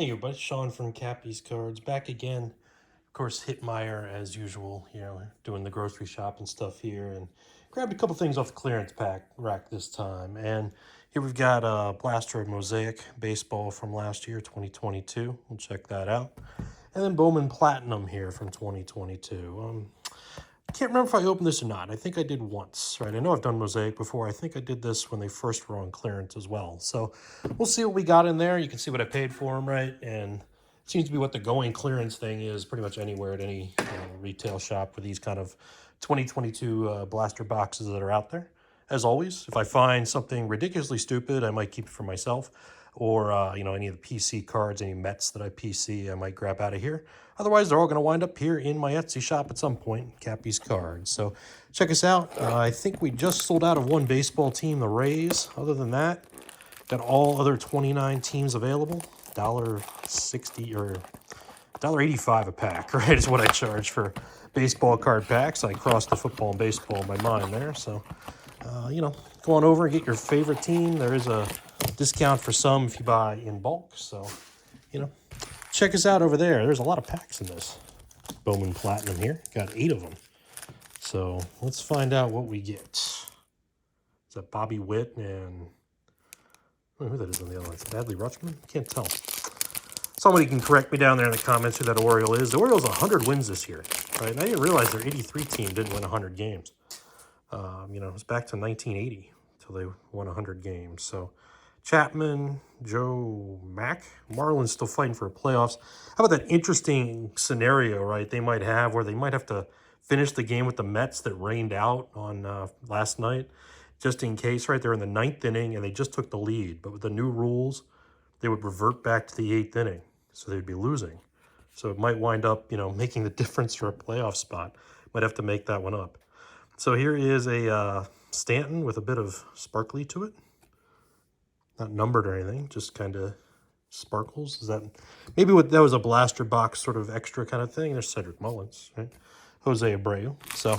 Hey everybody, Sean from KappisCards back again. Of course, hit Meijer as usual, doing the grocery shop and stuff here, and grabbed a couple things off the clearance rack this time. And here we've got a Blaster Mosaic baseball from last year, 2022. We'll check that out. And then Bowman Platinum here from 2022. I can't remember if I opened this or not. I think I did once, right? I know I've done Mosaic before. I think I did this when they first were on clearance as well. So we'll see what we got in there. You can see what I paid for them, right? And it seems to be what the going clearance thing is pretty much anywhere at any retail shop for these kind of 2022 blaster boxes that are out there. As always, if I find something ridiculously stupid, I might keep it for myself. Or, any of the PC cards, any Mets that I PC, I might grab out of here. Otherwise, they're all going to wind up here in my Etsy shop at some point, KappisCards. So check us out. I think we just sold out of one baseball team, the Rays. Other than that, got all other 29 teams available. $1.60 or $1.85 a pack, right, is what I charge for baseball card packs. I crossed the football and baseball in my mind there. So, go on over and get your favorite team. There is a discount for some if you buy in bulk. So, check us out over there. There's a lot of packs in this Bowman Platinum here. Got 8 of them. So let's find out what we get. Is that Bobby Witt and I don't know who that is on the other one? Adley Rutschman? Can't tell. Somebody can correct me down there in the comments who that Oriole is. The Orioles 100 wins this year, right? And I didn't realize their 83 team didn't win 100 games. It was back to 1980 until they won 100 games. So Chapman, Joe Mack, Marlins still fighting for playoffs. How about that interesting scenario, right? They might have where they might have to finish the game with the Mets that rained out on last night, just in case, right? They're in the 9th inning and they just took the lead. But with the new rules, they would revert back to the 8th inning. So they'd be losing. So it might wind up, making the difference for a playoff spot. Might have to make that one up. So here is a Stanton with a bit of sparkly to it. Not numbered or anything, just kind of sparkles. Is that maybe that was a blaster box sort of extra kind of thing? There's Cedric Mullins, right? Jose Abreu. So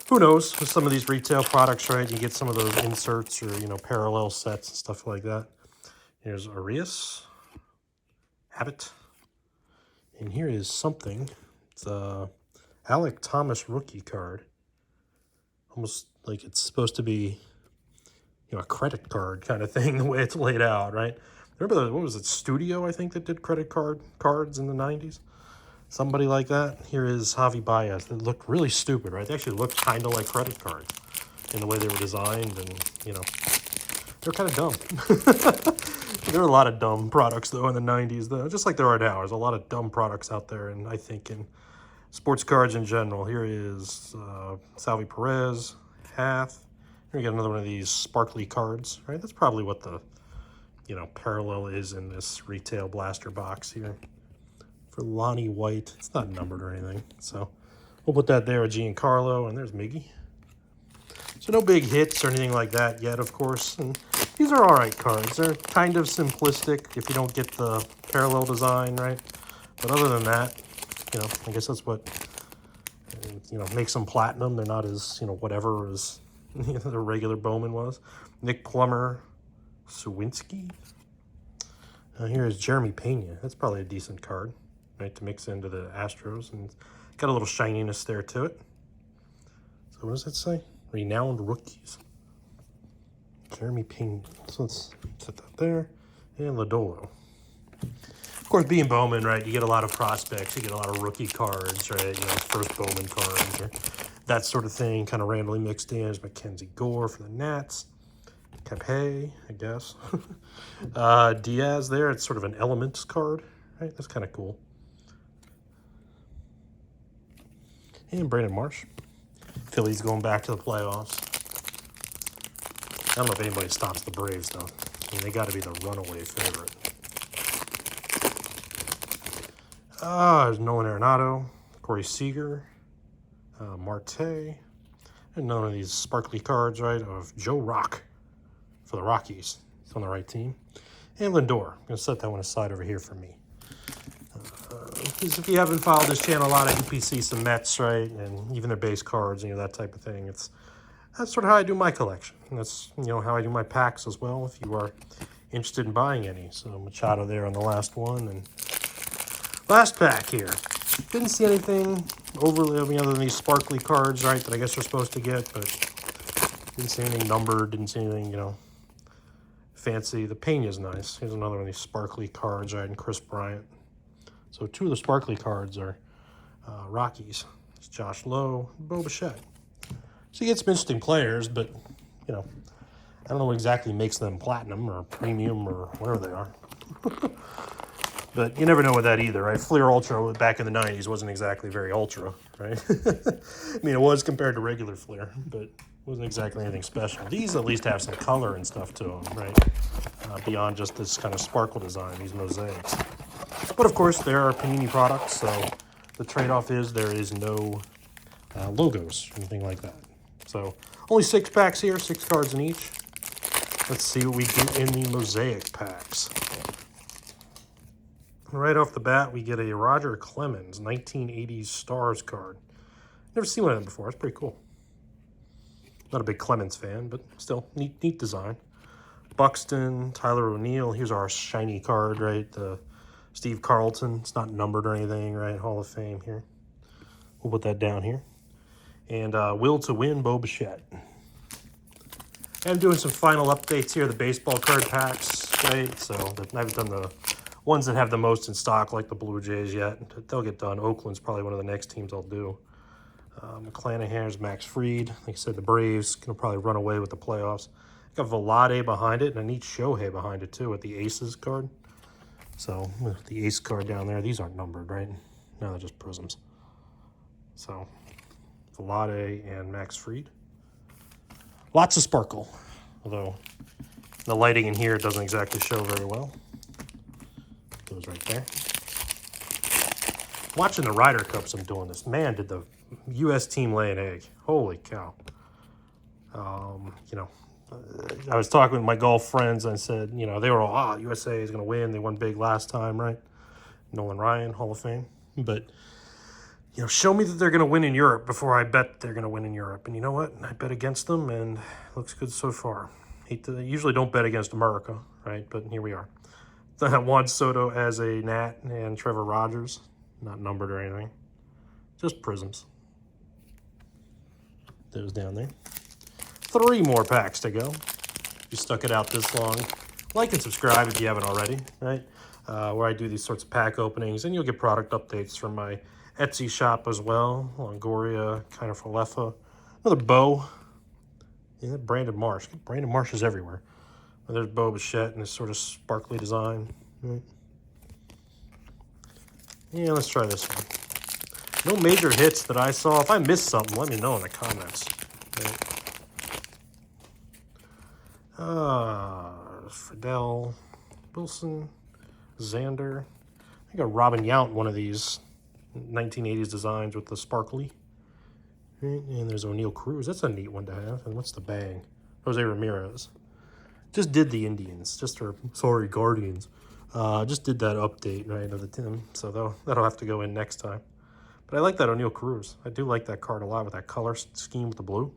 who knows with some of these retail products, right? You get some of those inserts or, parallel sets and stuff like that. Here's Arias, Abbott. And here is something. It's a Alec Thomas rookie card. Almost like it's supposed to be, a credit card kind of thing, the way it's laid out, right? Remember, what was it, Studio, I think, that did credit cards in the 90s? Somebody like that. Here is Javi Baez. They looked really stupid, right? They actually looked kind of like credit cards in the way they were designed, and, they're kind of dumb. There were a lot of dumb products, though, in the 90s, though, just like there are now. There's a lot of dumb products out there, and I think in sports cards in general. Here is Salvi Perez, Hath. Here we got another one of these sparkly cards, right? That's probably what the, parallel is in this retail blaster box here. For Lonnie White, it's not numbered or anything. So we'll put that there with Giancarlo, and there's Miggy. So no big hits or anything like that yet, of course. And these are all right cards. They're kind of simplistic if you don't get the parallel design, right? But other than that, I guess that's what, makes them platinum. They're not as, whatever as the regular Bowman was. Nick Plummer, Sawinski. Here is Jeremy Pena. That's probably a decent card, right, to mix into the Astros. And got a little shininess there to it. So what does that say? Renowned rookies. Jeremy Pena. So let's set that there. And Lodolo. Of course, being Bowman, right, you get a lot of prospects. You get a lot of rookie cards, right? First Bowman cards or that sort of thing, kind of randomly mixed in. There's Mackenzie Gore for the Nats. Capay, I guess. Diaz there. It's sort of an Elements card, right? That's kind of cool. And Brandon Marsh. Phillies going back to the playoffs. I don't know if anybody stops the Braves, though. They got to be the runaway favorite. There's Nolan Arenado, Corey Seager, Marte, and none of these sparkly cards, right, of Joe Rock for the Rockies. It's on the right team. And Lindor. I'm going to set that one aside over here for me. Because if you haven't followed this channel a lot, I can see some Mets, right, and even their base cards, that type of thing. That's sort of how I do my collection. And that's, how I do my packs as well. If you are interested in buying any. So Machado there on the last one. And last pack here. Didn't see anything overly, I mean, other than these sparkly cards, right, that I guess you're supposed to get, but didn't see anything numbered, didn't see anything, you know, fancy. The Pena's nice. Here's another one of these sparkly cards, right, and Chris Bryant. So two of the sparkly cards are Rockies. It's Josh Lowe, Bo Bichette. So you get some interesting players, but, you know, I don't know what exactly makes them platinum or premium or whatever they are. But you never know with that either, right? Fleer Ultra back in the 90s wasn't exactly very ultra, right? I mean, it was compared to regular Fleer, but it wasn't exactly anything special. These at least have some color and stuff to them, right? Beyond just this kind of sparkle design, these mosaics. But of course, there are Panini products, so the trade-off is there is no logos or anything like that. So only 6 packs here, 6 cards in each. Let's see what we get in the mosaic packs. Right off the bat, we get a Roger Clemens 1980s Stars card. Never seen one of them before. It's pretty cool. Not a big Clemens fan, but still neat design. Buxton, Tyler O'Neill. Here's our shiny card, right? The Steve Carlton. It's not numbered or anything, right? Hall of Fame here. We'll put that down here. And Will to Win, Bo Bichette. I'm doing some final updates here, the baseball card packs, right? So I haven't done the ones that have the most in stock, like the Blue Jays yet. They'll get done. Oakland's probably one of the next teams I'll do. McClanahan's Max Fried. Like I said, the Braves going to probably run away with the playoffs. Got Velade behind it, and a neat Shohei behind it, too, with the Aces card. So, with the Ace card down there, these aren't numbered, right? No, they're just prisms. So, Velade and Max Fried. Lots of sparkle, although the lighting in here doesn't exactly show very well. Goes right there. Watching the Ryder Cups, I'm doing this. Man, did the U.S. team lay an egg. Holy cow. You know, I was talking with my golf friends, and I said, you know, they were all, USA is going to win. They won big last time, right? Nolan Ryan, Hall of Fame. But, you know, show me that they're going to win in Europe before I bet they're going to win in Europe. And you know what? I bet against them, and it looks good so far. Usually don't bet against America, right? But here we are. Juan Soto as a Nat and Trevor Rogers. Not numbered or anything. Just prisms. Those down there. 3 more packs to go. You stuck it out this long. Like and subscribe if you haven't already, right? Where I do these sorts of pack openings, and you'll get product updates from my Etsy shop as well. Longoria, kind of Falefa. Another Bo. Yeah, Brandon Marsh. Brandon Marsh is everywhere. There's Bo Bichette and this sort of sparkly design. Right. Yeah, let's try this one. No major hits that I saw. If I missed something, let me know in the comments. Right. Friedel, Wilson, Xander. I think a Robin Yount, one of these 1980s designs with the sparkly. Right. And there's O'Neill Cruz. That's a neat one to have. And what's the bang? Jose Ramirez. Just did the Indians, Guardians. Just did that update, right, of the team. So that'll have to go in next time. But I like that O'Neill Cruz. I do like that card a lot with that color scheme with the blue.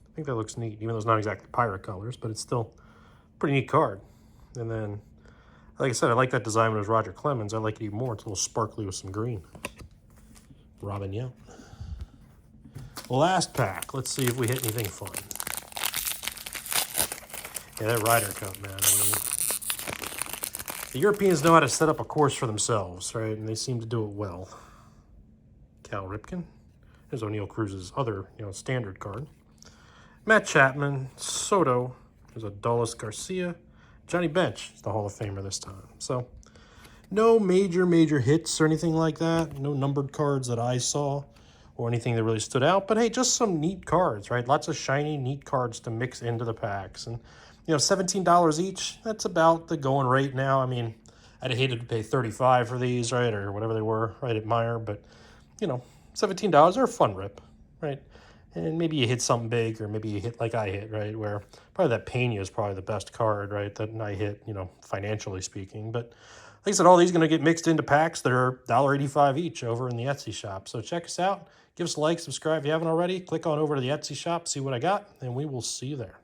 I think that looks neat, even though it's not exactly pirate colors, but it's still a pretty neat card. And then, like I said, I like that design when it was Roger Clemens. I like it even more. It's a little sparkly with some green. Robin Yount. Last pack. Let's see if we hit anything fun. Yeah, that Ryder Cup, man. I mean, the Europeans know how to set up a course for themselves, right? And they seem to do it well. Cal Ripken. There's O'Neill Cruz's other, standard card. Matt Chapman, Soto. There's a Dulles Garcia. Johnny Bench is the Hall of Famer this time. So, no major hits or anything like that. No numbered cards that I saw or anything that really stood out. But hey, just some neat cards, right? Lots of shiny, neat cards to mix into the packs. And $17 each, that's about the going rate now. I mean, I'd have hated to pay $35 for these, right, or whatever they were, right, at Meijer, but, $17 are a fun rip, right? And maybe you hit something big, or maybe you hit like I hit, right, where probably that Pena is probably the best card, right, that I hit, financially speaking. But like I said, all these are going to get mixed into packs that are $1.85 each over in the Etsy shop. So check us out. Give us a like, subscribe if you haven't already. Click on over to the Etsy shop, see what I got, and we will see you there.